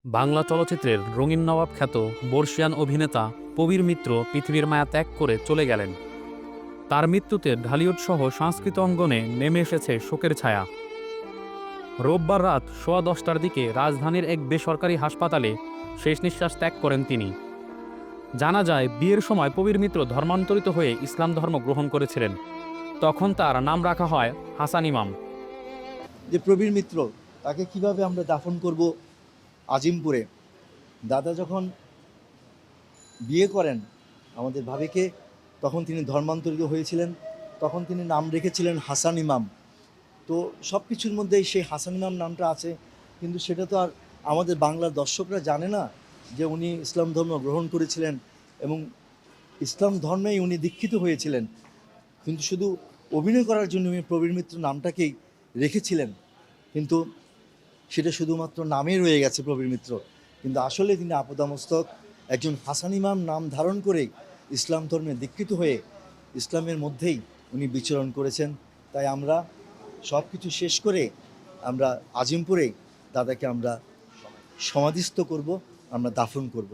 বাংলা চলচ্চিত্রের রঙিন নবাব খ্যাত বর্ষিয়ান অভিনেতা প্রবীর মিত্র পৃথিবীর মায়া ত্যাগ করে চলে গেলেন। তার মৃত্যুতে ঢালিউড সহ সংস্কৃত অঙ্গনে নেমে এসেছে শোকের ছায়া। রোববার রাত 10:15টার দিকে রাজধানীর এক বেসরকারি হাসপাতালে শেষ নিঃশ্বাস ত্যাগ করেন তিনি। জানা যায়, বিয়ের সময় প্রবীর মিত্র ধর্মান্তরিত হয়ে ইসলাম ধর্ম গ্রহণ করেছিলেন। তখন তার নাম রাখা হয় হাসান ইমাম। যে প্রবীর মিত্র, তাকে কিভাবে আমরা দাফন করব আজিমপুরে। দাদা যখন বিয়ে করেন আমাদের ভাবিকে, তখন তিনি ধর্মান্তরিত হয়েছিলেন। তখন তিনি নাম রেখেছিলেন হাসান ইমাম। তো সব কিছুর মধ্যেই সেই হাসান ইমাম নামটা আছে, কিন্তু সেটা তো আর আমাদের বাংলার দর্শকরা জানে না যে উনি ইসলাম ধর্ম গ্রহণ করেছিলেন এবং ইসলাম ধর্মেই উনি দীক্ষিত হয়েছিলেন। কিন্তু শুধু অভিনয় করার জন্য উনি প্রবীর মিত্র নামটাকেই রেখেছিলেন, কিন্তু সেটা শুধুমাত্র নামেই রয়ে গেছে প্রবীর মিত্র। কিন্তু আসলে তিনি আপাদমস্তক একজন হাসান ইমাম নাম ধারণ করেই ইসলাম ধর্মে দীক্ষিত হয়ে ইসলামের মধ্যেই উনি বিচরণ করেছেন। তাই আমরা সব কিছু শেষ করে আমরা আজিমপুরেই দাদাকে আমরা সমাধিস্থ করব, আমরা দাফন করব।